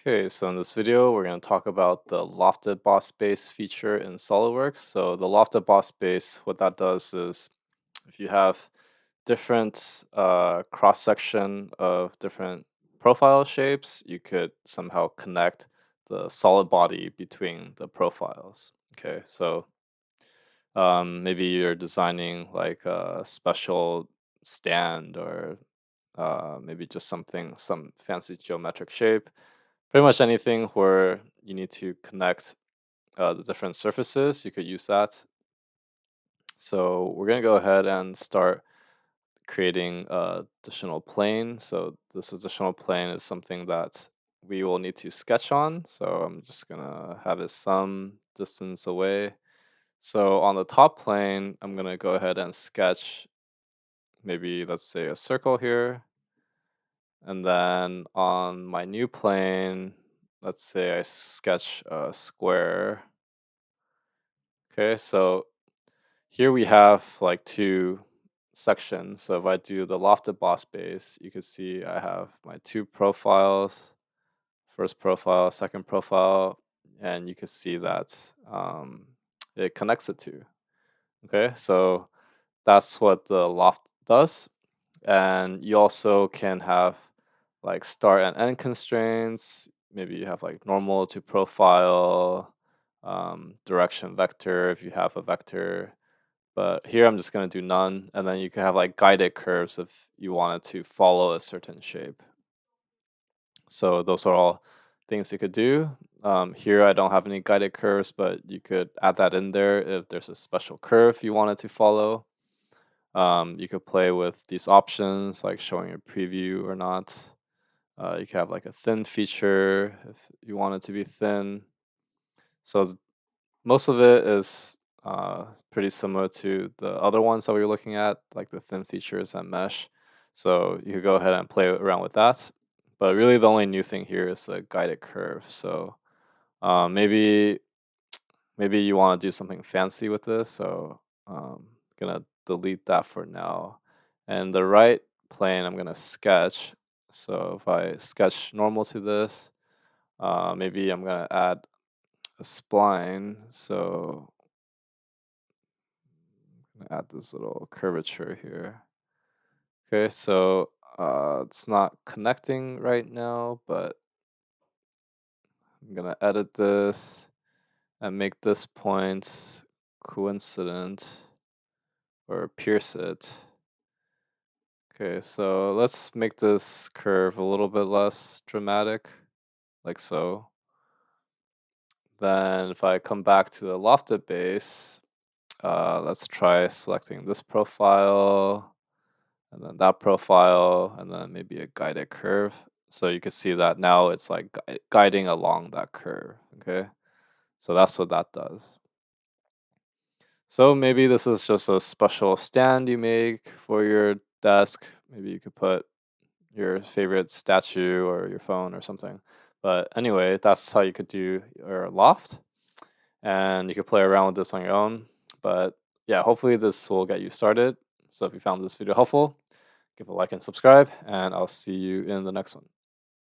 Okay, so in this video, we're going to talk about the Lofted Boss Space feature in Solidworks. So the Lofted Boss Space, what that does is if you have different cross-section of different profile shapes, you could somehow connect the solid body between the profiles. Okay, so maybe you're designing like a special stand or maybe just some fancy geometric shape. Pretty much anything where you need to connect the different surfaces, you could use that. So we're gonna go ahead and start creating a additional plane. So this additional plane is something that we will need to sketch on. So I'm just gonna have it some distance away. So on the top plane, I'm gonna go ahead and sketch maybe let's say a circle here. And then on my new plane, let's say I sketch a square. Okay, so here we have like two sections. So if I do the lofted boss base, you can see I have my two profiles, first profile, second profile, and you can see that it connects it to. Okay, so that's what the loft does. And you also can have like start and end constraints. Maybe you have like normal to profile, direction vector if you have a vector. But here I'm just going to do none. And then you can have like guided curves if you wanted to follow a certain shape. So those are all things you could do. Here I don't have any guided curves, but you could add that in there if there's a special curve you wanted to follow. You could play with these options like showing a preview or not. You can have like a thin feature if you want it to be thin. So most of it is pretty similar to the other ones that we were looking at, like the thin features and mesh. So you could go ahead and play around with that. But really, the only new thing here is the guided curve. So maybe you want to do something fancy with this. So gonna delete that for now. And the right plane, I'm gonna sketch. So if I sketch normal to this, maybe I'm gonna add a spline. So I'm gonna add this little curvature here. Okay, so it's not connecting right now, but I'm gonna edit this and make this point coincident or pierce it. Okay, so let's make this curve a little bit less dramatic, like so. Then if I come back to the lofted base, let's try selecting this profile, and then that profile, and then maybe a guided curve. So you can see that now it's like guiding along that curve, okay? So that's what that does. So maybe this is just a special stand you make for your desk. Maybe you could put your favorite statue or your phone or something. But anyway, that's how you could do your loft. And you could play around with this on your own. But yeah, hopefully this will get you started. So if you found this video helpful, give a like and subscribe, and I'll see you in the next one.